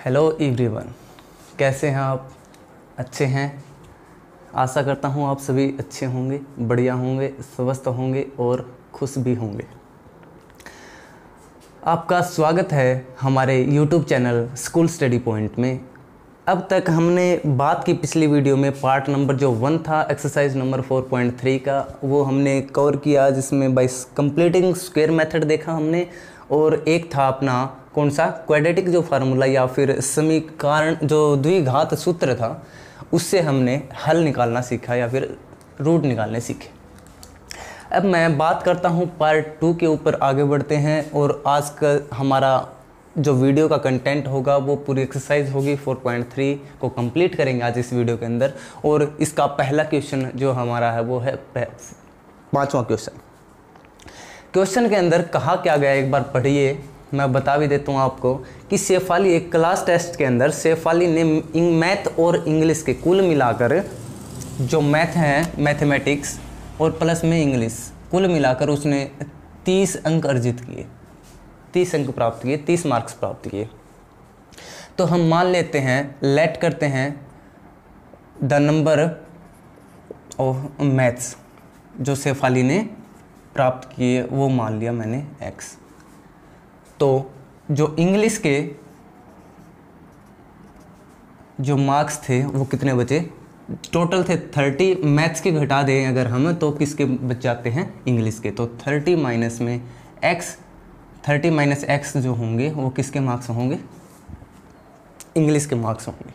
Hello everyone, कैसे हैं आप? अच्छे हैं? आशा करता हूँ आप सभी अच्छे होंगे, बढ़िया होंगे, स्वस्थ होंगे और खुश भी होंगे। आपका स्वागत है हमारे YouTube channel school study point में। अब तक हमने बात की पिछली वीडियो में पार्ट नंबर जो 1 था एक्सरसाइज नंबर 4.3 का, वो हमने कवर किया, जिसमें बाय कंप्लीटिंग स्क्वायर मेथड देखा हमने, और एक था अपना कौन सा क्वाड्रेटिक जो फार्मूला या फिर समीकरण जो द्विघात सूत्र था, उससे हमने हल निकालना सीखा या फिर रूट निकालने सीखे। अब मैं बात करता हूँ पार्ट 2 के ऊपर आगे बढ़ते हैं, और आज का हमारा जो वीडियो का कंटेंट होगा वो पूरी एक्सरसाइज होगी 4.3 को कंप्लीट करेंगे आज इस वीडियो के अंदर। और इसका पहला क्वेश्चन जो हमारा है वो है 5वां क्वेश्चन। क्वेश्चन के अंदर कहा क्या गया एक बार पढ़िए, मैं बता भी देता हूँ आपको कि शेफाली एक क्लास टेस्ट के अंदर शेफाली ने मैथ और इंग्लिश के कुल मिलाकर, जो मैथ है मैथमेटिक्स और प्लस में इंग्लिश, कुल मिलाकर उसने 30 अंक अर्जित किए, 30 अंक प्राप्त किए, 30 मार्क्स प्राप्त किए। तो हम मान लेते हैं, लेट करते हैं द नंबर ऑफ मैथ्स जो शेफाली ने प्राप्त किए वो मान लिया मैंने x। तो जो इंग्लिश के जो मार्क्स थे वो कितने बचे? टोटल थे 30, मैथ्स के घटा दें अगर हम तो किसके बच जाते हैं? इंग्लिश के। तो 30 माइनस में x, 30 माइनस x जो होंगे वो किसके मार्क्स होंगे? इंग्लिश के मार्क्स होंगे।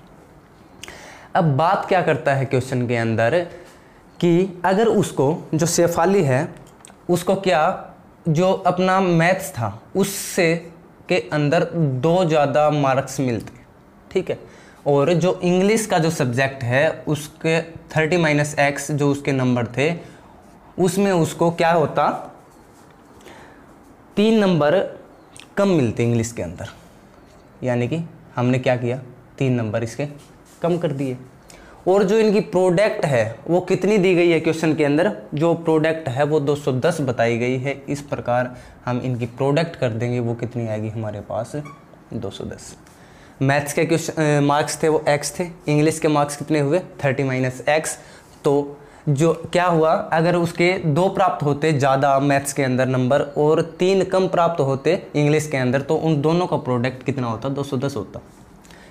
अब बात क्या करता है क्वेश्चन के अंदर कि अगर उसको जो शेफाली है उसको क्या जो अपना मैथ्स था उससे के अंदर 2 ज़्यादा मार्क्स मिलते, ठीक है, और जो इंग्लिश का जो सब्जेक्ट है उसके 30 माइनस x जो उसके नंबर थे उसमें उसको क्या होता, 3 नंबर कम मिलते इंग्लिश के अंदर। यानी कि हमने क्या किया, 3 नंबर इसके कम कर दिए। और जो इनकी प्रोडक्ट है वो कितनी दी गई है क्वेश्चन के अंदर? जो प्रोडक्ट है वो 210 बताई गई है। इस प्रकार हम इनकी प्रोडक्ट कर देंगे, वो कितनी आएगी हमारे पास? 210। मैथ्स के क्वेश्चन मार्क्स थे वो x थे, इंग्लिश के मार्क्स कितने हुए? 30 माइनस x। तो जो क्या हुआ, अगर उसके 2 प्राप्त होते ज़्यादा मैथ्स के अंदर नंबर और 3 कम प्राप्त होते इंग्लिश के अंदर, तो उन दोनों का प्रोडक्ट कितना होता? 210 होता।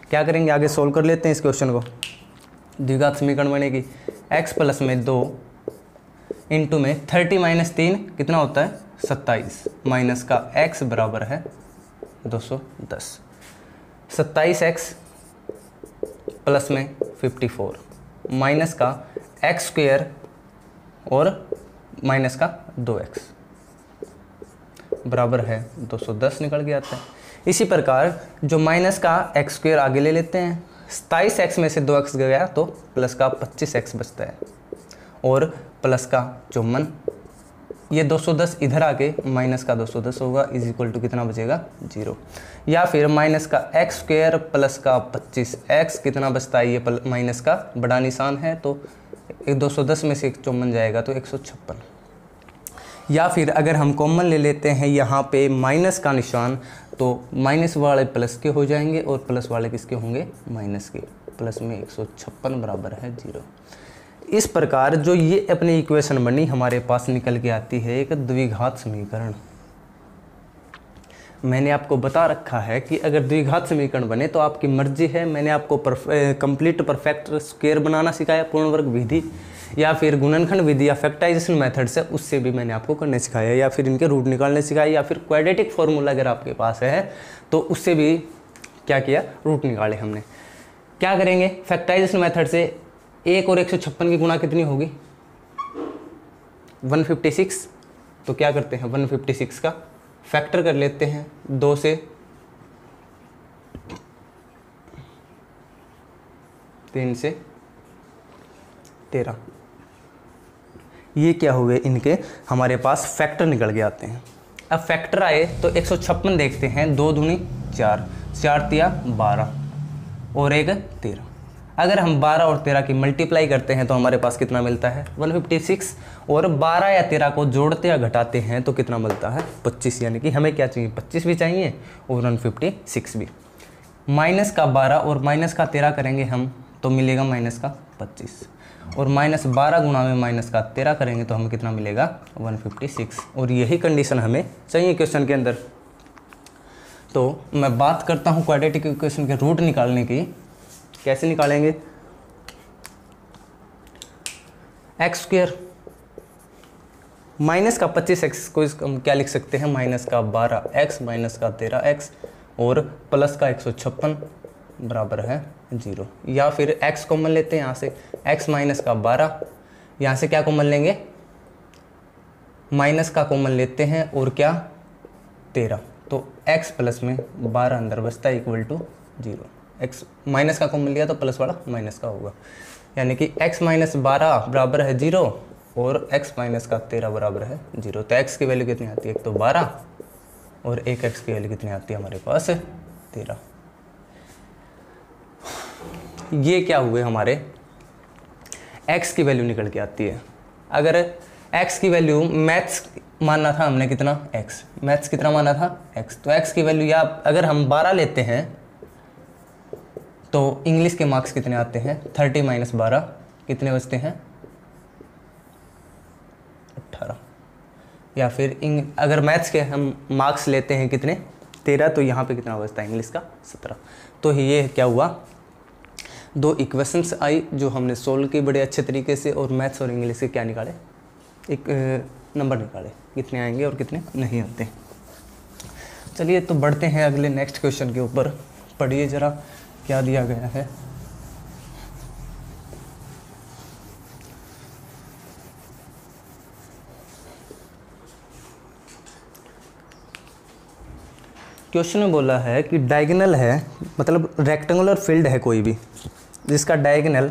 क्या करेंगे, आगे सोल्व कर लेते हैं इस क्वेश्चन को। द्विघात समीकरण बनेगी x प्लस में 2 इंटू में 30 माइनस 3 कितना होता है? 27 माइनस का x बराबर है 210। 27x प्लस में 54 माइनस का x स्क्वायर और माइनस का 2x बराबर है 210 निकल के आता है। इसी प्रकार जो माइनस का x स्क्वायर आगे ले लेते हैं, 27x में से 2x गया तो प्लस का 25x बचता है, और प्लस का 54, ये 210 इधर आके माइनस का 210 होगा, इज इक्वल टू कितना बचेगा? 0। या फिर माइनस का x स्क्वायर प्लस का 25x कितना बचता है? ये माइनस का बड़ा निशान है तो 210 में से 54 जाएगा तो 156। या फिर अगर हम कॉमन ले लेते हैं यहाँ पे माइनस का निशान, तो माइनस वाले प्लस के हो जाएंगे और प्लस वाले किसके होंगे? माइनस के। प्लस में 156 बराबर है 0। इस प्रकार जो ये अपनी इक्वेशन बनी हमारे पास निकल के आती है एक द्विघात समीकरण। मैंने आपको बता रखा है कि अगर द्विघात समीकरण बने तो आपकी मर्जी है। मैंने आपको कंप्लीट परफेक्ट स्क्वायर बनाना सिखाया, पूर्ण वर्ग विधि या फिर गुणनखंड विधि या फैक्टराइजेशन मेथड से, उससे भी मैंने आपको करने सिखाया, या फिर इनके रूट निकालने सिखाया, या फिर क्वाड्रेटिक फॉर्मूला अगर आपके पास है तो उससे भी क्या किया, रूट निकाले हमने। क्या करेंगे, फैक्टराइजेशन मेथड से 1 और 156 की गुणा कितनी होगी? 156। तो क्या करते हैं, 156 का फैक्टर कर लेते हैं 2 से 3 से 13। ये क्या हुए, इनके हमारे पास फैक्टर निकल के आते हैं। अब फैक्टर आए तो 156 देखते हैं, 2 दूनी 4, 4 तिया 12 और 1 13। अगर हम 12 और 13 की मल्टीप्लाई करते हैं तो हमारे पास कितना मिलता है? 156। और 12 या 13 को जोड़ते या घटाते हैं तो कितना मिलता है? 25। यानी कि हमें क्या चाहिए? 25 भी चाहिए और 156 भी। माइनस का 12 और माइनस का 13 करेंगे हम तो मिलेगा माइनस का 25, और माइनस 12 गुणा में माइनस का 13 करेंगे तो हमें कितना मिलेगा 156। और यही कंडीशन हमें चाहिए क्वेश्चन के अंदर। तो मैं बात करता हूँ क्वाड्रेटिक इक्वेशन के रूट निकालने की। कैसे निकालेंगे? एक्स स्क्वायर माइनस का 25x को हम क्या लिख सकते हैं, माइनस का 12x माइनस का 13x और प्लस का 156 बराबर है 0। या फिर x कॉमन लेते हैं यहाँ से, x माइनस का 12, यहाँ से क्या कॉमन लेंगे, माइनस का कॉमन लेते हैं और क्या 13, तो x प्लस में 12 अंदर बचता है इक्वल टू 0। x माइनस का कॉमन लिया तो प्लस वाला माइनस का होगा, यानी कि x माइनस 12 बराबर है 0 और x माइनस का 13 बराबर है 0। तो x की वैल्यू कितनी आती है, एक तो 12 और एक x की वैल्यू कितनी आती है हमारे पास 13। ये क्या हुए हमारे x की वैल्यू निकल के आती है। अगर x की वैल्यू मैथ्स मानना था हमने कितना x, मैथ्स कितना माना था x, तो x की वैल्यू या अगर हम 12 लेते हैं तो इंग्लिश के मार्क्स कितने आते हैं 30 माइनस 12 कितने बचते हैं 18। या फिर अगर मैथ्स के हम मार्क्स लेते हैं कितने 13, तो यहाँ पे कितना बचता है इंग्लिश का 17। तो ये क्या हुआ, दो इक्वेशंस आई जो हमने सोल्व की बड़े अच्छे तरीके से, और मैथ्स और इंग्लिश के क्या निकाले, एक नंबर निकाले कितने आएंगे और कितने नहीं आते। चलिए तो बढ़ते हैं अगले नेक्स्ट क्वेश्चन के ऊपर। पढ़िए ज़रा क्या दिया गया है। क्वेश्चन में बोला है कि डायगोनल है, मतलब रेक्टेंगुलर फील्ड है कोई भी, जिसका डायगोनल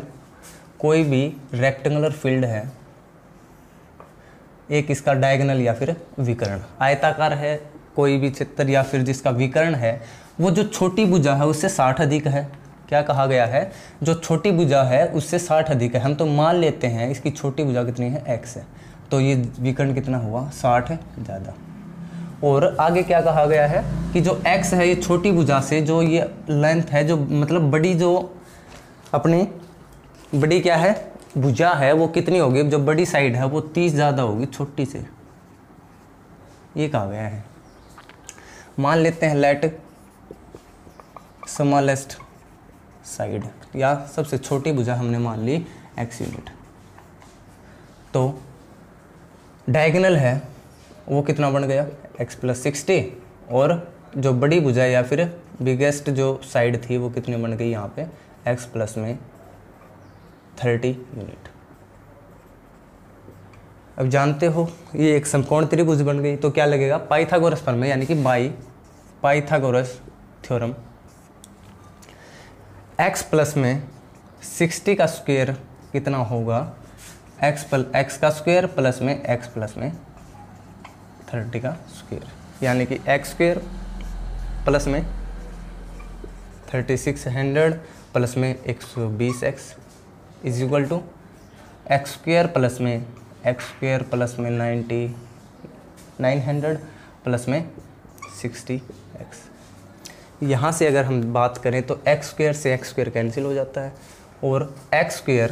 कोई भी रेक्टेंगुलर फील्ड है, एक इसका डायगोनल या फिर विकर्ण आयताकार है कोई भी चित्र, या फिर जिसका विकर्ण है वो जो छोटी भुजा है उससे 60 अधिक है। क्या कहा गया है, जो छोटी भुजा है उससे 60 अधिक है। हम तो मान लेते हैं इसकी छोटी भुजा कितनी है x है, तो ये विकर्ण कितना हुआ 60 है ज़्यादा। और आगे क्या कहा गया है कि जो x है ये छोटी भुजा से जो ये लेंथ है, जो मतलब बड़ी जो अपनी बड़ी क्या है भुजा है वो कितनी होगी, जो बड़ी साइड है वो 30 ज़्यादा होगी छोटी से, ये कहा गया है। मान लेते हैं लेट स्मॉलेस्ट साइड, या सबसे छोटी भुजा हमने मान ली x यूनिट। तो डायगोनल है वो कितना बन गया x प्लस 60, और जो बड़ी भुजा या फिर बिगेस्ट जो साइड थी वो कितनी बन गई यहाँ पे x प्लस में 30 यूनिट। अब जानते हो ये एक समकोण त्रिभुज बन गई, तो क्या लगेगा पाइथागोरस प्रमेय, यानी कि by Pythagoras theorem. x plus में 60 का स्क्वायर कितना होगा, x का स्क्वायर प्लस में x प्लस में 30 का स्क्वायर, यानी कि x स्क्वायर प्लस में 3600 प्लस में 120x is equal to x square plus में 900 प्लस में 60x। यहाँ से अगर हम बात करें तो एक्स स्क्वायर से एक्स स्क्वायर कैंसिल हो जाता है, और एक्स स्क्वायर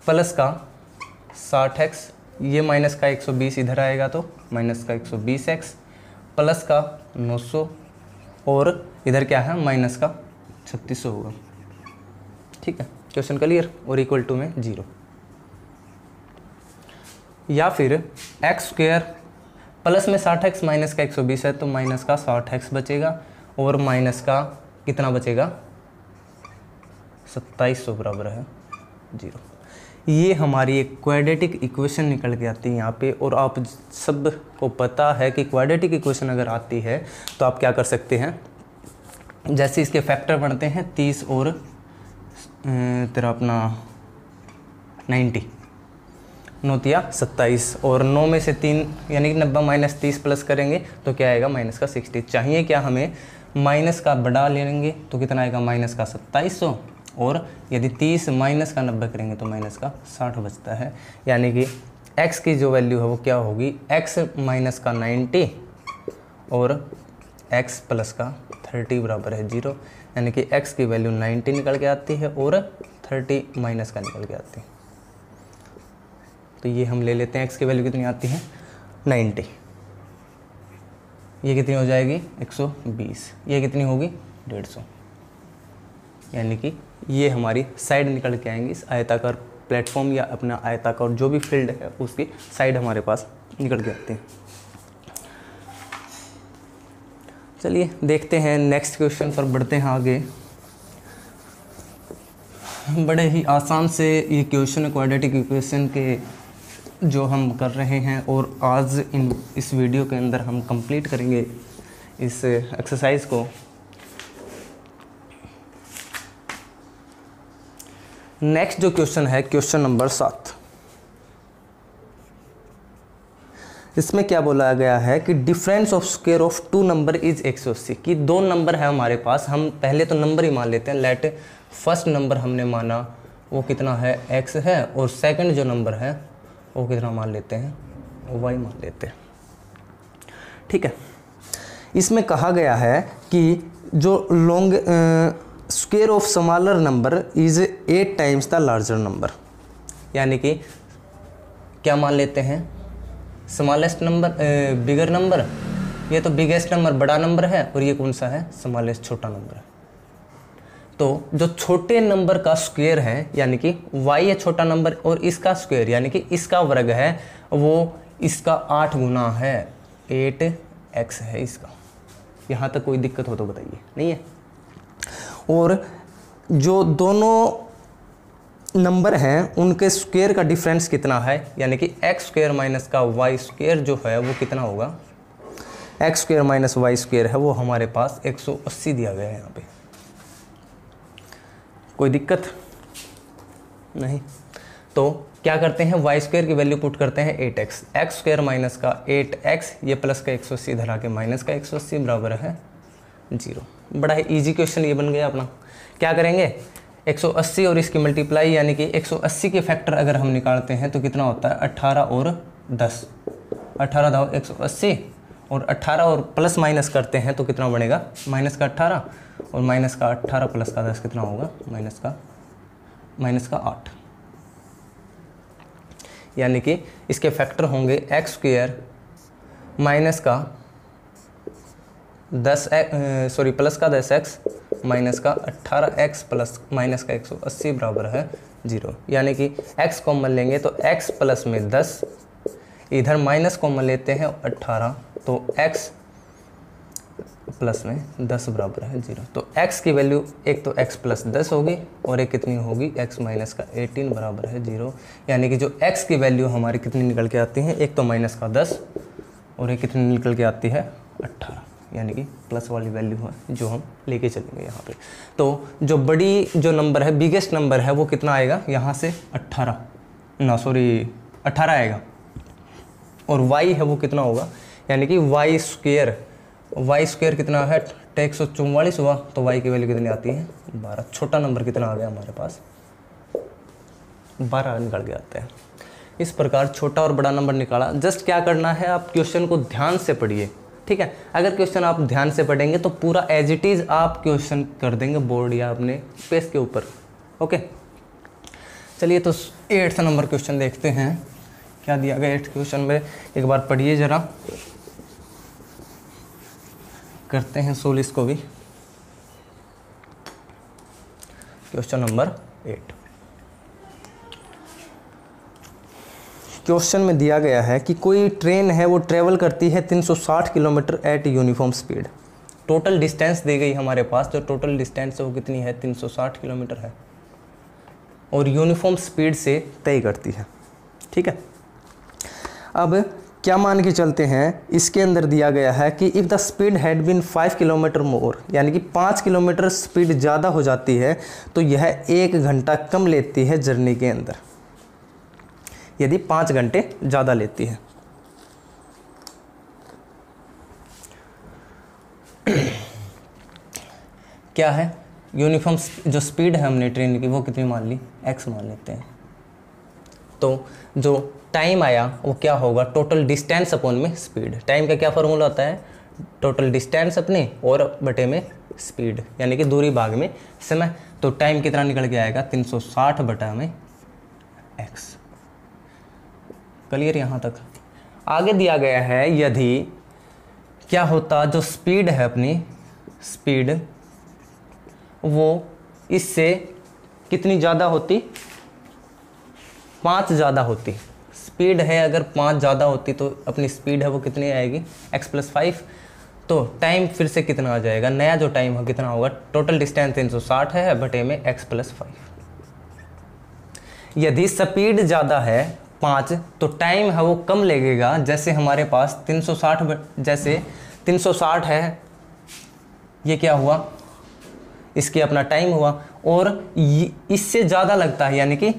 प्लस का 60x, ये माइनस का 120 इधर आएगा तो माइनस का 120x प्लस का 900, और इधर क्या है माइनस का 3600 होगा। ठीक है, क्वेश्चन क्लियर, और इक्वल टू में 0। या फिर एक्स स्क्वायर प्लस में 60x माइनस का 120 है तो माइनस का 60x बचेगा, और माइनस का कितना बचेगा 2700 बराबर है 0। ये हमारी एक क्वाड्रेटिक इक्वेशन निकल के आती है यहाँ पे। और आप सब को पता है कि क्वाड्रेटिक इक्वेशन अगर आती है तो आप क्या कर सकते हैं, जैसे इसके फैक्टर बनते हैं 30 और तेरा अपना 90 9 27, और 9 में से 3 यानी कि 90 माइनस 30 प्लस करेंगे तो क्या आएगा माइनस का 60। चाहिए क्या हमें, माइनस का बढ़ा लेंगे तो कितना आएगा माइनस का 2700, और यदि 30 माइनस का 90 करेंगे तो माइनस का 60 बचता है। यानी कि x की जो वैल्यू है वो क्या होगी, x माइनस का 90 और x प्लस का 30 बराबर है 0, यानी कि x की वैल्यू 90 निकल के आती है और 30 माइनस का निकल के आती है। तो ये हम ले लेते हैं, x की वैल्यू कितनी आती है 90, ये कितनी हो जाएगी 120, ये कितनी होगी 150, यानी कि ये हमारी साइड निकल के आएंगी इस आयताकार प्लेटफॉर्म या अपना आयताकार जो भी फील्ड है उसकी साइड हमारे पास निकल के आती है। चलिए देखते हैं नेक्स्ट क्वेश्चन पर बढ़ते हैं आगे। बड़े ही आसान से ये क्वेश्चन क्वाड्रेटिक इक्वेशन के जो हम कर रहे हैं और आज इस वीडियो के अंदर हम कंप्लीट करेंगे इस एक्सरसाइज को। नेक्स्ट जो क्वेश्चन है क्वेश्चन नंबर 7, इसमें क्या बोला गया है कि difference of square of two number is 180, कि दो नंबर है हमारे पास, हम पहले तो नंबर ही मान लेते हैं। लेट फर्स्ट नंबर हमने माना वो कितना है x है, और सेकंड जो नंबर है वो कितना मान लेते हैं y मान लेते हैं। ठीक है, इसमें कहा गया है कि जो long square of smaller number is 8 times the larger number, यानी कि क्या मान लेते हैं स्मॉलेस्ट नंबर बिगर नंबर, ये तो बिगेस्ट नंबर बड़ा नंबर है और ये कौन सा है स्मॉलेस्ट छोटा नंबर है। तो जो छोटे नंबर का स्क्वायर है यानी कि y है छोटा नंबर, और इसका स्क्वायर यानी कि इसका वर्ग है वो इसका 8 गुना है 8x है इसका। यहाँ तक कोई दिक्कत हो तो बताइए, नहीं है। और जो दोनों नंबर हैं उनके स्क्वायर का डिफरेंस कितना है, यानी कि एक्स स्क्वायर माइनस का वाई स्क्वायर जो है वो कितना होगा, x square minus y square है वो हमारे पास 180 दिया गया है यहाँ पे। कोई दिक्कत नहीं, तो क्या करते हैं वाई स्क्वायर की वैल्यू पुट करते हैं 8x, एक्स स्क्वायर माइनस का 8x, ये प्लस का 180 इधर आके माइनस का 180 बराबर है 0। बड़ा ही ईजी क्वेश्चन ये बन गया अपना। क्या करेंगे 180 और इसकी मल्टीप्लाई, यानी कि 180 के फैक्टर अगर हम निकालते हैं तो कितना होता है 18 और 10, 18 दाव 180 और 18 और प्लस माइनस करते हैं तो कितना बनेगा माइनस का 18, और माइनस का 18 प्लस का 10 कितना होगा माइनस का 8, यानी कि इसके फैक्टर होंगे एक्स स्क्वायर माइनस का 10 प्लस का 10x माइनस का 18x प्लस माइनस का 180 बराबर है 0, यानी कि x कॉमन लेंगे तो x प्लस में 10, इधर माइनस कॉमन लेते हैं 18 तो x प्लस में 10 बराबर है 0। तो x की वैल्यू एक तो x प्लस 10 होगी और एक कितनी होगी x माइनस का 18 बराबर है 0, यानी कि जो x की वैल्यू हमारी कितनी निकल के आती है, एक तो माइनस का 10 और एक कितनी निकल के आती है 18, यानी कि प्लस वाली वैल्यू है जो हम लेके चलेंगे यहाँ पे। तो जो बड़ी जो नंबर है बिगेस्ट नंबर है वो कितना आएगा यहाँ से 18 आएगा, और y है वो कितना होगा, यानी कि y स्क्वायर कितना है 144 हुआ, तो y की वैल्यू कितनी आती है 12। छोटा नंबर कितना आ गया हमारे पास 12 निकल के आते हैं। इस प्रकार छोटा और बड़ा नंबर निकाला। जस्ट क्या करना है, आप क्वेश्चन को ध्यान से पढ़िए, ठीक है। अगर क्वेश्चन आप ध्यान से पढ़ेंगे तो पूरा एज इट इज़ आप क्वेश्चन कर देंगे बोर्ड या अपने पेज के ऊपर। ओके, चलिए तो 8th नंबर क्वेश्चन देखते हैं क्या दिया गया 8th क्वेश्चन में। एक बार पढ़िए जरा, करते हैं सोल्व इसको भी। क्वेश्चन नंबर 8, क्वेश्चन में दिया गया है कि कोई ट्रेन है वो ट्रेवल करती है 360 kilometre at uniform speed. Total distance दी गई हमारे पास, जो टोटल डिस्टेंस है वो कितनी है 360 किलोमीटर है, और यूनिफॉर्म स्पीड से तय करती है, ठीक है। अब क्या मान के चलते हैं, इसके अंदर दिया गया है कि if the speed had been 5 kilometre more, यानी कि 5 किलोमीटर स्पीड ज़्यादा हो जाती है तो यह 1 घंटा कम लेती है जर्नी के अंदर, यदि 5 घंटे ज़्यादा लेती है। क्या है यूनिफॉर्म जो स्पीड है हमने ट्रेन की वो कितनी मान ली, x मान लेते हैं। तो जो टाइम आया वो क्या होगा, टोटल डिस्टेंस अपॉन में स्पीड। टाइम का क्या फॉर्मूला होता है, टोटल डिस्टेंस अपने और बटे में स्पीड, यानी कि दूरी भाग में समय। तो टाइम कितना निकल के आएगा 360 बटा में x। क्लियर यहाँ तक। आगे दिया गया है यदि क्या होता, जो स्पीड है अपनी स्पीड वो इससे कितनी ज़्यादा होती, 5 ज़्यादा होती। स्पीड है अगर 5 ज़्यादा होती तो अपनी स्पीड है वो कितनी आएगी x+5। तो टाइम फिर से कितना आ जाएगा, नया जो टाइम है कितना होगा, टोटल डिस्टेंस 360 है बटे में x+5। यदि स्पीड ज़्यादा है 5 तो टाइम है वो कम लगेगा। जैसे हमारे पास 360 जैसे 360 है, ये क्या हुआ, इसकी अपना टाइम हुआ, और इससे ज़्यादा लगता है यानी कि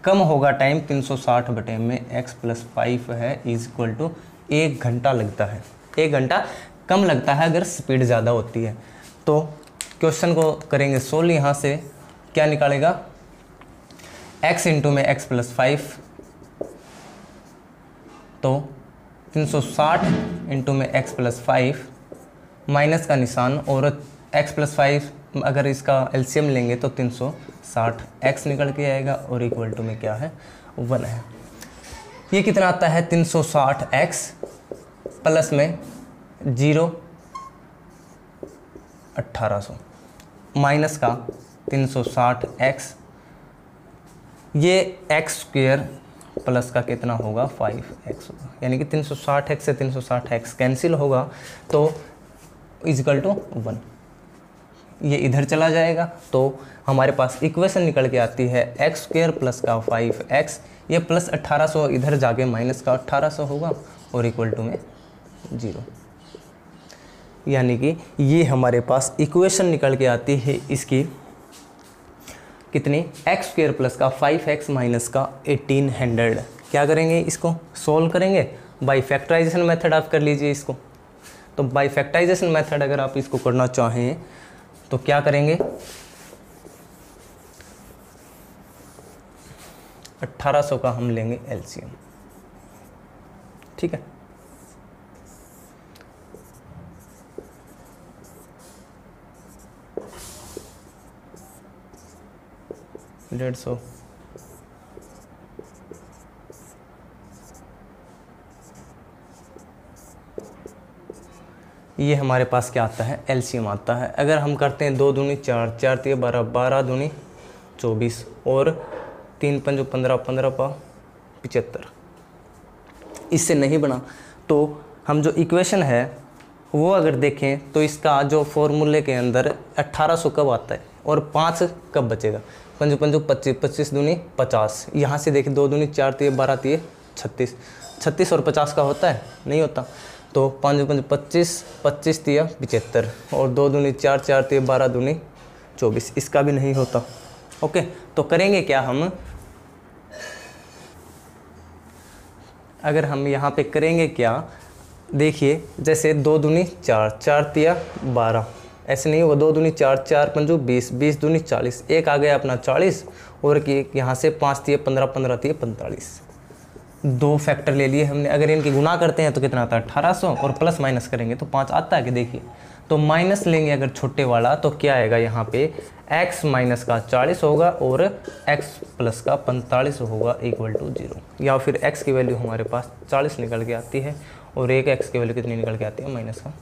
कम होगा टाइम 360 बटे में x+5 है इक्वल टू 1 घंटा लगता है। 1 घंटा कम लगता है अगर स्पीड ज़्यादा होती है। तो क्वेश्चन को करेंगे सोल्व। यहाँ से क्या निकालेगा, x इंटू में x+5, तो 360 इंटू में x+5 माइनस का निशान, और x+5 अगर इसका एलसीएम लेंगे तो 360 x निकल के आएगा, और इक्वल टू में क्या है 1 है। ये कितना आता है 360 x प्लस में 0 1800 माइनस का 360 x, ये x² प्लस का कितना होगा 5x होगा, यानी कि 360 x से 360 x कैंसिल होगा तो इक्वल टू 1। ये इधर चला जाएगा तो हमारे पास इक्वेशन निकल के आती है x² प्लस का 5x, ये प्लस 1800 इधर जाके माइनस का 1800 होगा, और इक्वल टू में 0। यानी कि ये हमारे पास इक्वेशन निकल के आती है इसकी कितनी, x² प्लस का 5x माइनस का 1800। क्या करेंगे, इसको सोल्व करेंगे बाई फैक्टराइजेशन मेथड। आप कर लीजिए इसको। तो बाई फैक्टराइजेशन मेथड अगर आप इसको करना चाहें तो क्या करेंगे, 1800 का हम लेंगे एलसीएम, ठीक है। डेढ़ सौ ये हमारे पास क्या आता है, एलसीएम आता है। अगर हम करते हैं 2 दूनी 4, 4 तिये 12, 12 दूनी 24, और 3 पंजो 15, 15 पा 75, इससे नहीं बना तो हम जो इक्वेशन है वो अगर देखें तो इसका जो फॉर्मूले के अंदर 1800 कब आता है और 5 कब बचेगा, पंजो पंजो 25, 25 दूनी 50, यहाँ से देखें 2 दूनी 4 तिये 12 तिये 36, 36 और 50 का होता है, नहीं होता। तो 5 पंज 25, 25 तिया 75, और 2 दूनी 4, 4 तिये 12 दूनी 24, इसका भी नहीं होता। ओके, तो करेंगे क्या हम, अगर हम यहाँ पे करेंगे क्या, देखिए जैसे 2 दूनी 4, 4 तिया 12, ऐसे नहीं होगा। 2 दूनी 4, 4 पंजो 20, 20 दूनी 40, एक आ गया अपना 40, और कि यहाँ से 5 तिये 15, 15 तिये 45, 2 फैक्टर ले लिए हमने। अगर इनकी गुना करते हैं तो कितना आता है 1800, और प्लस माइनस करेंगे तो 5 आता है कि देखिए। तो माइनस लेंगे अगर छोटे वाला तो क्या आएगा यहाँ पे, x माइनस का 40 होगा और x प्लस का 45 होगा इक्वल टू 0। या फिर x की वैल्यू हमारे पास 40 निकल के आती है, और एक x की वैल्यू कितनी निकल के आती है, माइनस का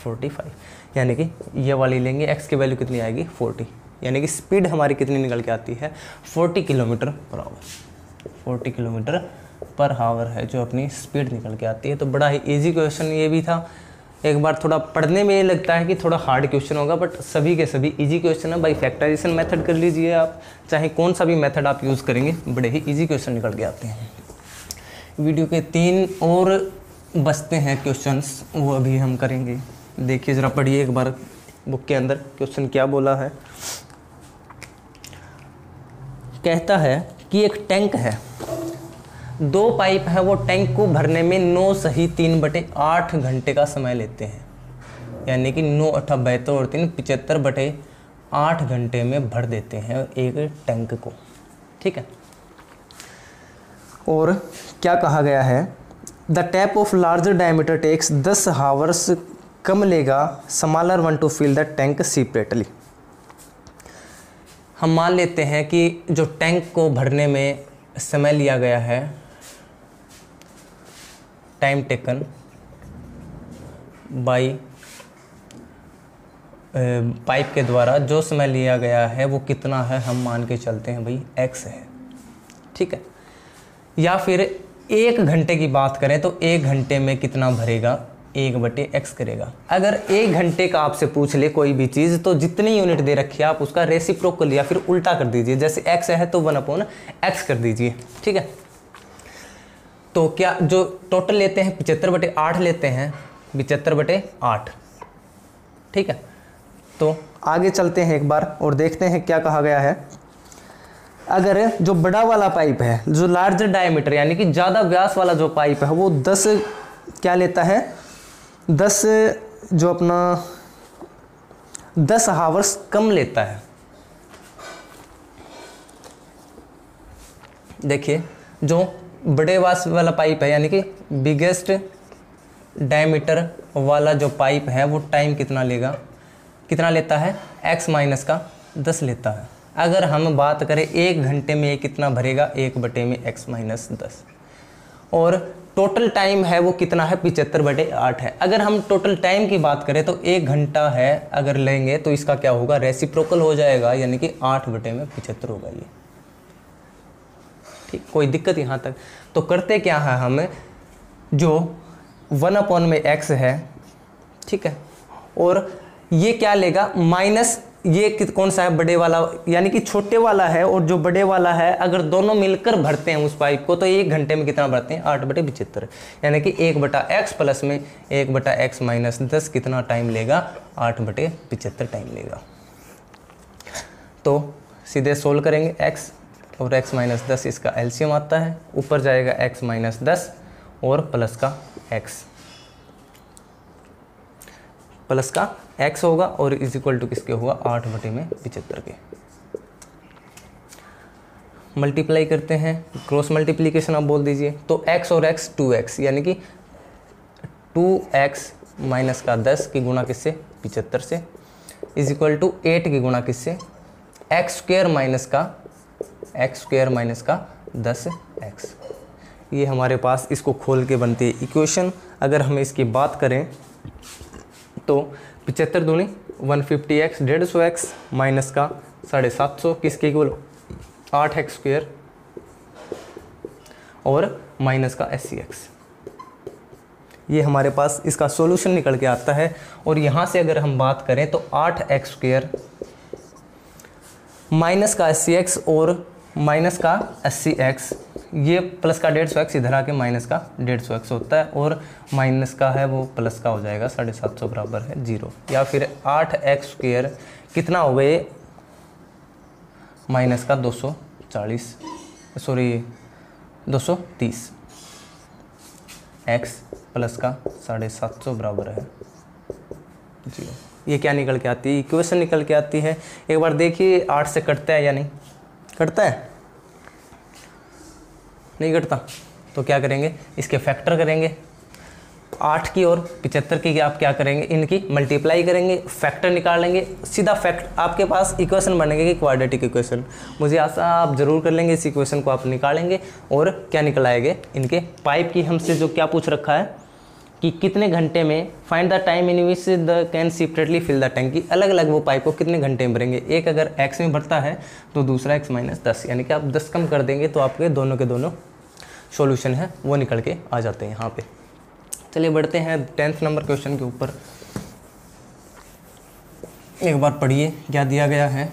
45। यानी कि ये वाली लेंगे, x की वैल्यू कितनी आएगी 40, यानी कि स्पीड हमारी कितनी निकल के आती है 40 किलोमीटर पर आवर। 40 किलोमीटर पर हावर है जो अपनी स्पीड निकल के आती है। तो बड़ा ही इजी क्वेश्चन ये भी था। एक बार थोड़ा पढ़ने में ये लगता है कि थोड़ा हार्ड क्वेश्चन होगा, बट सभी के सभी इजी क्वेश्चन है। बाई फैक्टराइजेशन मेथड कर लीजिए आप, चाहे कौन सा भी मेथड आप यूज़ करेंगे, बड़े ही इजी क्वेश्चन निकल के आते हैं। वीडियो के 3 और बचते हैं क्वेश्चंस, वो अभी हम करेंगे। देखिए ज़रा पढ़िए एक बार बुक के अंदर क्वेश्चन क्या बोला है। कहता है कि एक टैंक है, 2 पाइप है, वो टैंक को भरने में 9 सही 3/8 घंटे का समय लेते हैं। यानी कि 9 8 72 और 3 75/8 घंटे में भर देते हैं एक टैंक को, ठीक है। और क्या कहा गया है, the tap of larger diameter takes 10 hours कम लेगा smaller one to fill the tank separately. हम मान लेते हैं कि जो टैंक को भरने में समय लिया गया है, टाइम टेकन बाई पाइप के द्वारा जो समय लिया गया है वो कितना है, हम मान के चलते हैं भाई x है, ठीक है। या फिर 1 घंटे की बात करें तो 1 घंटे में कितना भरेगा, 1/x करेगा। अगर 1 घंटे का आपसे पूछ ले कोई भी चीज़ तो जितनी यूनिट दे रखी है आप उसका रेसिप्रोकल या फिर उल्टा कर दीजिए। जैसे x है तो 1/x कर दीजिए, ठीक है। तो क्या जो टोटल लेते हैं 75/8 लेते हैं, 75/8, ठीक है। तो आगे चलते हैं एक बार और देखते हैं क्या कहा गया है। अगर जो बड़ा वाला पाइप है, जो लार्जर डायमीटर यानी कि ज़्यादा व्यास वाला जो पाइप है वो 10 क्या लेता है, 10 जो अपना 10 हावर्स कम लेता है। देखिए जो बड़े व्यास वाला पाइप है यानी कि बिगेस्ट डायमीटर वाला जो पाइप है वो टाइम कितना लेगा, कितना लेता है, x माइनस का 10 लेता है। अगर हम बात करें 1 घंटे में ये कितना भरेगा, 1/x माइनस 10। और टोटल टाइम है वो कितना है, 75/8 है। अगर हम टोटल टाइम की बात करें तो 1 घंटा है अगर लेंगे तो इसका क्या होगा, रेसिप्रोकल हो जाएगा यानी कि 8/75 होगा ये, ठीक। कोई दिक्कत यहाँ तक? तो करते क्या है, हमें जो 1/x है, ठीक है, और ये क्या लेगा माइनस ये कौन सा है, बड़े वाला यानी कि छोटे वाला है और जो बड़े वाला है, अगर दोनों मिलकर भरते हैं उस पाइप को तो 1 घंटे में कितना भरते हैं, 8/75 यानी कि 1/x प्लस में 1/x माइनस 10 कितना टाइम लेगा, 8/75 टाइम लेगा। तो सीधे सोल्व करेंगे x और x माइनस 10 इसका एलसीएम आता है, ऊपर जाएगा x माइनस 10 और प्लस का x, प्लस का x होगा और इज इक्वल टू किसके होगा, 8/75 के। मल्टीप्लाई करते हैं, क्रॉस मल्टीप्लीकेशन आप बोल दीजिए। तो x और x 2x यानी कि 2x माइनस का 10 की गुणा किससे, 75 से, इज इक्वल टू 8 की गुणा किससे, x स्क्वायर माइनस का 10x। ये हमारे पास इसको खोल के बनती है इक्वेशन। अगर हम इसकी बात करें तो 75 दूनी 150x 150x माइनस का 750 किसके इक्वल, 8x स्क्वायर और माइनस का 80x। ये हमारे पास इसका सॉल्यूशन निकल के आता है। और यहाँ से अगर हम बात करें तो 8x स्क्वायर माइनस का 80x और माइनस का 80x, ये प्लस का 150x इधर आके माइनस का 150x होता है और माइनस का है वो प्लस का हो जाएगा 750 बराबर है 0। या फिर 8x स्क्वायर कितना हो गए, माइनस का 230 x प्लस का 750 बराबर है 0। ये क्या निकल के आती है, इक्वेशन निकल के आती है। एक बार देखिए 8 से कटता है या नहीं कटता है, नहीं कटता। तो क्या करेंगे, इसके फैक्टर करेंगे, 8 की और 75 की आप क्या करेंगे, इनकी मल्टीप्लाई करेंगे, फैक्टर निकालेंगे, सीधा फैक्ट आपके पास इक्वेशन बनेगी कि क्वाड्रेटिक इक्वेशन। मुझे आशा आप जरूर कर लेंगे, इस इक्वेशन को आप निकालेंगे और क्या निकलाएंगे, इनके पाइप की हमसे जो क्या पूछ रखा है कि कितने घंटे में, find the time in which the can separately fill the tank, की अलग अलग वो पाइप को कितने घंटे में भरेंगे। एक अगर x में भरता है तो दूसरा x माइनस 10 यानी कि आप 10 कम कर देंगे तो आपके दोनों के दोनों सॉल्यूशन है वो निकल के आ जाते हैं यहाँ पे। चलिए बढ़ते हैं 10th नंबर क्वेश्चन के ऊपर। एक बार पढ़िए क्या दिया गया है।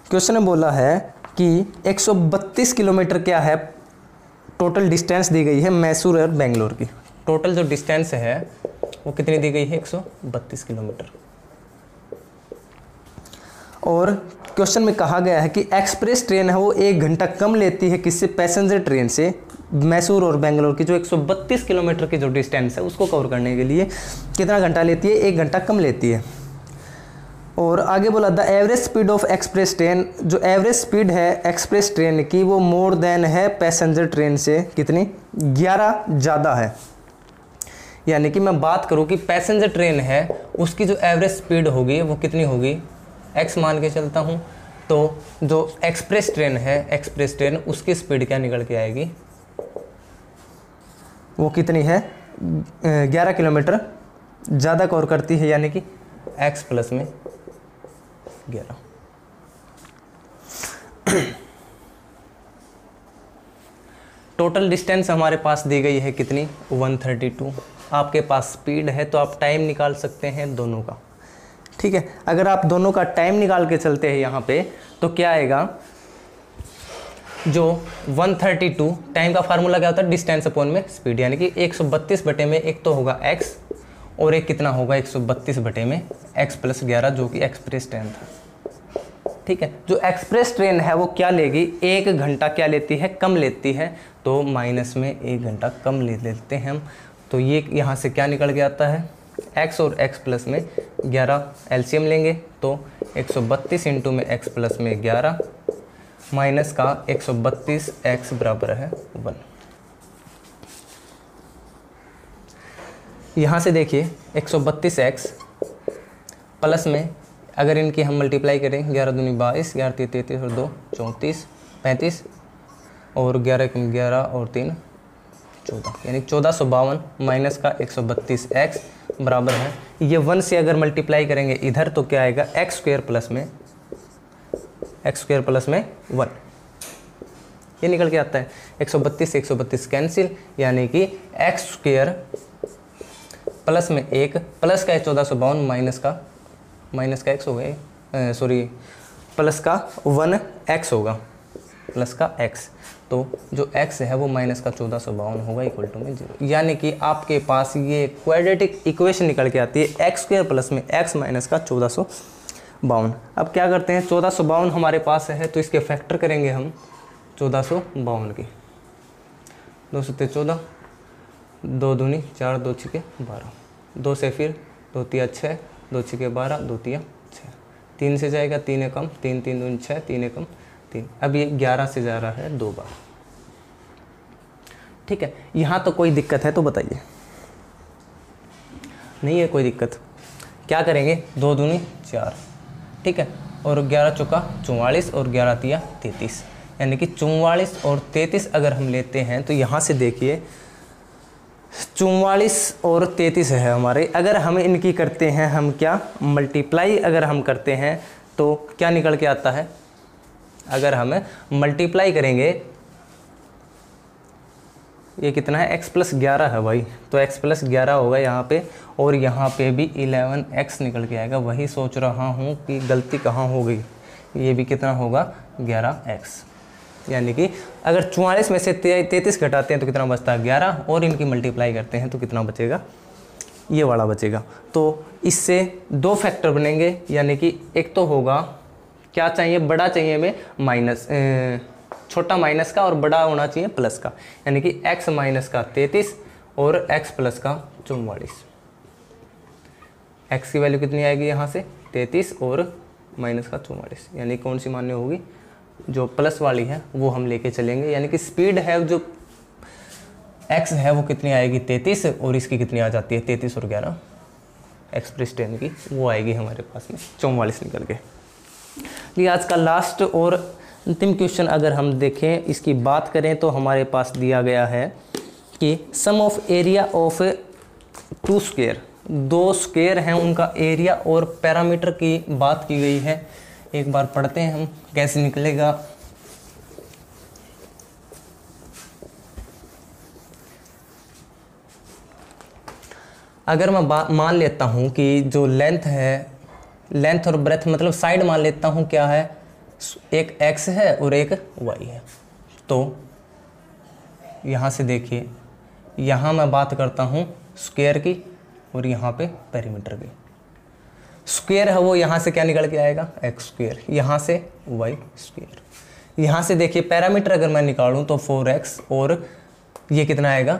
क्वेश्चन में बोला है कि 132 किलोमीटर क्या है टोटल डिस्टेंस दी गई है मैसूर और बेंगलोर की। टोटल जो डिस्टेंस है वो कितनी दी गई है, 132 किलोमीटर। और क्वेश्चन में कहा गया है कि एक्सप्रेस ट्रेन है वो 1 घंटा कम लेती है किससे, पैसेंजर ट्रेन से, मैसूर और बेंगलोर की जो 132 किलोमीटर की जो डिस्टेंस है उसको कवर करने के लिए कितना घंटा लेती है, 1 घंटा कम लेती है। और आगे बोला the average speed of express train, जो एवरेज स्पीड है एक्सप्रेस ट्रेन की वो मोर देन है पैसेंजर ट्रेन से कितनी, 11 ज़्यादा है। यानी कि मैं बात करूं कि पैसेंजर ट्रेन है उसकी जो एवरेज स्पीड होगी वो कितनी होगी, x मान के चलता हूं, तो जो एक्सप्रेस ट्रेन है, एक्सप्रेस ट्रेन उसकी स्पीड क्या निकल के आएगी, वो कितनी है, 11 किलोमीटर ज़्यादा कवर करती है, यानी कि x प्लस में 11। टोटल डिस्टेंस हमारे पास दी गई है कितनी, 132। आपके पास स्पीड है तो आप टाइम निकाल सकते हैं दोनों का, ठीक है। अगर आप दोनों का टाइम निकाल के चलते हैं यहाँ पे तो क्या आएगा, जो 132 टाइम का फार्मूला क्या होता है, डिस्टेंस अपॉन में स्पीड, यानी कि 132 बटे में एक तो होगा x और एक कितना होगा 132 बटे में x प्लस 11 जो कि एक्सप्रेस ट्रेन था, ठीक है। जो एक्सप्रेस ट्रेन है वो क्या लेगी, 1 घंटा क्या लेती है, कम लेती है, तो माइनस में 1 घंटा कम ले लेते हैं हम। तो ये यहाँ से क्या निकल के आता है, x और x प्लस में 11 एलसीएम लेंगे तो 132 इंटू में x प्लस में 11 माइनस का 132 x बराबर है 1। यहाँ से देखिए 132x प्लस में अगर इनकी हम मल्टीप्लाई करें, 11 दूनी 22, 11 तीन 33 और 2 34 35 और 11 और 3 14, यानी 1452 माइनस का 132x बराबर है, ये 1 से अगर मल्टीप्लाई करेंगे इधर तो क्या आएगा, x स्क्वायर प्लस में 1, ये निकल के आता है। 132 कैंसिल, यानी कि x स्क्वायर प्लस में 1 प्लस का 1452 माइनस का x हो गए, सॉरी प्लस का 1x होगा, प्लस का x, तो जो x है वो माइनस का 1452 होगा इक्वल टू में 0। यानी कि आपके पास ये क्वाड्रेटिक इक्वेशन निकल के आती है, x स्क्वायर प्लस में x माइनस का 1452। अब क्या करते हैं, 1452 हमारे पास है तो इसके फैक्टर करेंगे हम 1452 की, 2 से 14, 2 दूनी 4, 2 छिके 12, 2 से फिर 2 तिया 6, 2 छिके 12, 2 तिया 6, 3 से जाएगा 3 कम, 3 3 दूनी 6, 3 कम 3, अब ये 11 से जा रहा है 2 बार, ठीक है। यहाँ तो कोई दिक्कत है तो बताइए, नहीं है कोई दिक्कत, क्या करेंगे, 2 दूनी 4, ठीक है, और 11 चौका 44 और 11 तिया 33, यानी कि 44 और 33 अगर हम लेते हैं तो यहाँ से देखिए 44 और 33 है हमारे, अगर हम इनकी करते हैं हम क्या मल्टीप्लाई, अगर हम करते हैं तो क्या निकल के आता है, अगर हम मल्टीप्लाई करेंगे ये कितना है, x प्लस 11 है भाई, तो x प्लस 11 होगा यहाँ पे, और यहाँ पे भी 11x निकल के आएगा। वही सोच रहा हूँ कि गलती कहाँ हो गई, ये भी कितना होगा 11x, यानी कि अगर 44 में से 33 घटाते हैं तो कितना बचता है 11, और इनकी मल्टीप्लाई करते हैं तो कितना बचेगा, ये वाला बचेगा। तो इससे 2 फैक्टर बनेंगे, यानी कि एक तो होगा क्या चाहिए, बड़ा चाहिए हमें माइनस, छोटा माइनस का और बड़ा होना चाहिए प्लस का, यानी कि x माइनस का 33 और x प्लस का 44। x की वैल्यू कितनी आएगी यहाँ से 33 और माइनस का 44, यानी कौन सी मान्य होगी, जो प्लस वाली है वो हम लेके चलेंगे, यानी कि स्पीड है जो x है वो कितनी आएगी 33 और इसकी कितनी आ जाती है 33 और 11 एक्सप्रेस ट्रेन की, वो आएगी हमारे पास में 44 निकल के। ये आज का लास्ट और अंतिम क्वेश्चन अगर हम देखें, इसकी बात करें तो हमारे पास दिया गया है कि sum of area of 2 square, 2 square हैं उनका एरिया और पैरामीटर की बात की गई है। एक बार पढ़ते हैं हम कैसे निकलेगा। अगर मैं मान लेता हूं कि जो लेंथ है, लेंथ और ब्रेथ मतलब साइड मान लेता हूं क्या है, एक x है और एक y है, तो यहाँ से देखिए, यहाँ मैं बात करता हूँ स्क्वायर की और यहाँ पे पेरीमीटर की। स्क्वायर है वो यहाँ से क्या निकल के आएगा x स्क्वायर, यहाँ से y स्क्वायर। यहाँ से देखिए पैरामीटर अगर मैं निकालूँ तो 4x और ये कितना आएगा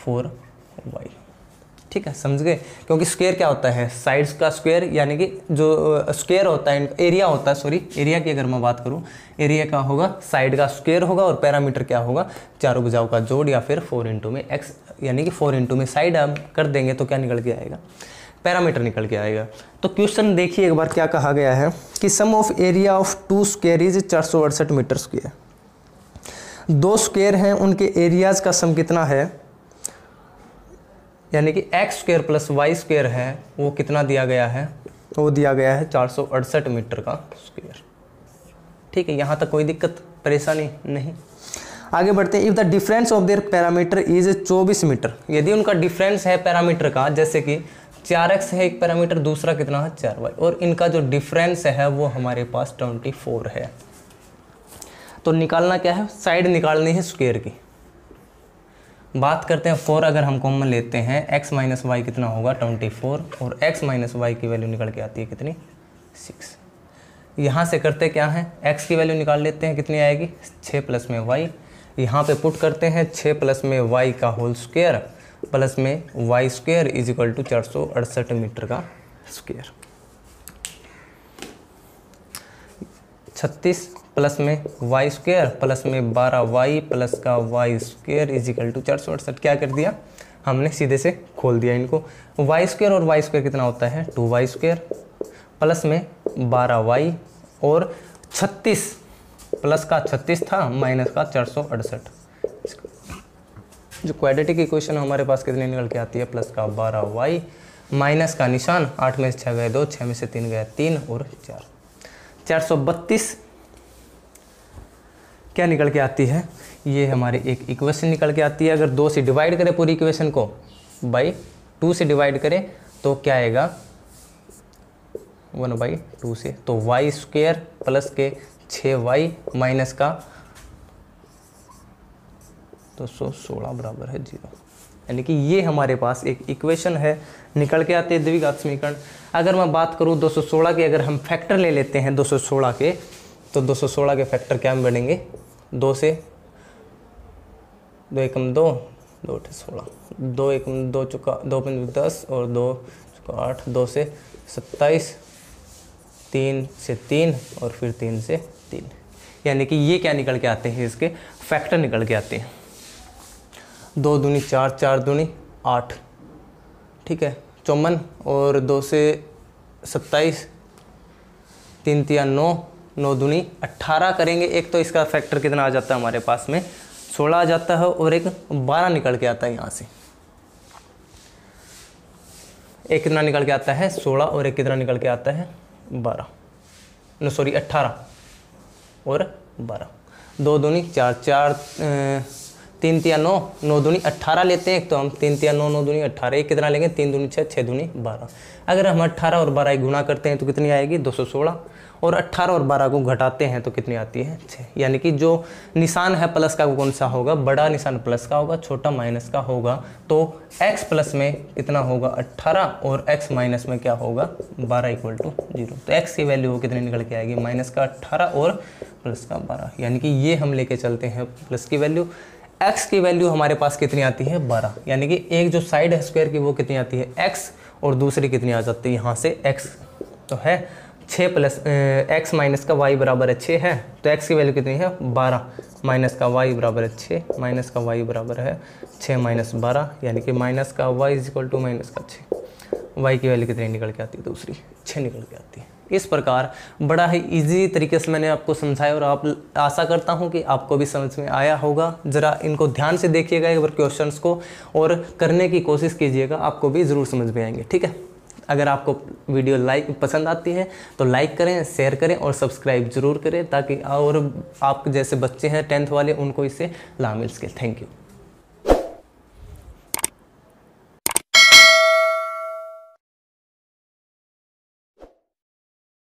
4y, ठीक है, समझ गए। क्योंकि स्क्वायर क्या होता है, साइड्स का स्क्वायर, यानी कि जो स्क्वायर होता है, एरिया होता है, सॉरी एरिया की अगर मैं बात करूं, एरिया का होगा साइड का स्क्वायर होगा, और पैरामीटर क्या होगा, चारों भुजाओं का जोड़, या फिर 4 इंटू में x, यानी कि 4 इंटू में साइड हम कर देंगे तो क्या निकल के आएगा, पैरामीटर निकल के आएगा। तो क्वेश्चन देखिए एक बार क्या कहा गया है कि sum of area of 2 square is 468 metre square. 2 square हैं, उनके एरियाज का सम कितना है, यानी कि x square plus Y square है, वो कितना दिया गया है, वो दिया गया है 468 मीटर का स्क्वायर। ठीक है, यहाँ तक कोई दिक्कत परेशानी नहीं। आगे बढ़ते हैं। If the difference of their parameter is 24 meter, यदि उनका डिफरेंस है पैरामीटर का, जैसे कि 4x है एक पैरामीटर, दूसरा कितना है 4y, और इनका जो डिफरेंस है वो हमारे पास 24 है, तो निकालना क्या है, साइड निकालनी है स्क्वायर की। बात करते हैं 4 अगर हम कॉमन लेते हैं, x माइनस वाई कितना होगा 24, और x माइनस वाई की वैल्यू निकल के आती है कितनी 6। यहाँ से करते क्या है, x की वैल्यू निकाल लेते हैं, कितनी आएगी 6 प्लस में y, यहाँ पे पुट करते हैं 6 प्लस में y का होल स्क्वायर प्लस में y square is equal to 468 meter का स्क्वायर। 36 प्लस में y स्क्वायर प्लस में 12y प्लस का y square is equal to 468। क्या कर दिया हमने, सीधे से खोल दिया इनको। y स्क्वायर और y स्क्वायर कितना होता है 2y स्क्वायर प्लस में 12y और 36 प्लस का 36 था माइनस का 468। जो क्वाड्रेटिक इक्वेशन हमारे पास कितनी निकल के आती है, प्लस का 12y माइनस का निशान, 8 में से 6 गए 2, 6 में से 3 गए 3 और 4, 432 क्या निकल के आती है, ये हमारी एक इक्वेशन निकल के आती है। अगर 2 से डिवाइड करें पूरी इक्वेशन को, बाई 2 से डिवाइड करें तो क्या आएगा 1/2 से, तो y स्क्वायर प्लस के 6y माइनस का 216 बराबर है 0, यानी कि ये हमारे पास एक इक्वेशन है, निकल के आते हैं द्विघात समीकरण। अगर मैं बात करूँ 216 के, अगर हम फैक्टर ले लेते हैं 216 के, तो 216 के फैक्टर क्या बनेंगे, 2 से 2 एकम 2, 2 16, 2 एकम 2 चुका 2 पंच 10 और 2 चुका 8, 2 से 27, 3 से 3 और फिर 3 से 3, यानी कि ये क्या निकल के आते हैं, इसके फैक्टर निकल के आते हैं। 2 दूनी 4, 4 दूनी 8, ठीक है 54, और 2 से 27, 3 तिया 9, 9 दूनी 18 करेंगे। एक तो इसका फैक्टर कितना आ जाता है हमारे पास में 16 आ जाता है, और एक 12 निकल के आता है यहाँ से। एक कितना निकल के आता है 16, और एक कितना निकल के आता है 12, नो सॉरी 18 और 12। 2 दूनी 4, 4 3 तिया 9, 9 दूनी 18 लेते हैं, एक तो हम 3 तिया 9, 9 दूनी 18, एक कितना लेंगे 3 दूनी 6, 6 दूनी 12। अगर हम 18 और 12 गुणा करते हैं तो कितनी आएगी 216, और 18 और 12 को घटाते हैं तो कितनी आती है 6, यानी कि जो निशान है प्लस का वो कौन सा होगा, बड़ा निशान प्लस का होगा, छोटा माइनस का होगा। तो x प्लस में कितना होगा 18, और x माइनस में क्या होगा 12 इक्वल टू 0। तो x की वैल्यू कितनी निकल के आएगी, माइनस का 18 और प्लस का 12, यानी कि ये हम लेके चलते हैं प्लस की वैल्यू। x की वैल्यू हमारे पास कितनी आती है 12, यानी कि एक जो साइड है स्क्वायर की वो कितनी आती है x, और दूसरी कितनी आ जाती है यहाँ से x, तो है 6 प्लस x माइनस का y बराबर है 6 है, तो x की वैल्यू कितनी है 12, माइनस का y बराबर है 6, माइनस का y बराबर है 6 माइनस 12, यानी कि माइनस का y is equal to minus का 6। y की वैल्यू कितनी निकल के आती है, दूसरी 6 निकल के आती है। इस प्रकार बड़ा ही इजी तरीके से मैंने आपको समझाया, और आप आशा करता हूं कि आपको भी समझ में आया होगा। ज़रा इनको ध्यान से देखिएगा एक बार क्वेश्चंस को, और करने की कोशिश कीजिएगा, आपको भी ज़रूर समझ में आएंगे। ठीक है, अगर आपको वीडियो पसंद आती है तो लाइक करें, शेयर करें और सब्सक्राइब ज़रूर करें, ताकि और आप जैसे बच्चे हैं 10th वाले उनको इससे लाभ मिल सके। Thank you.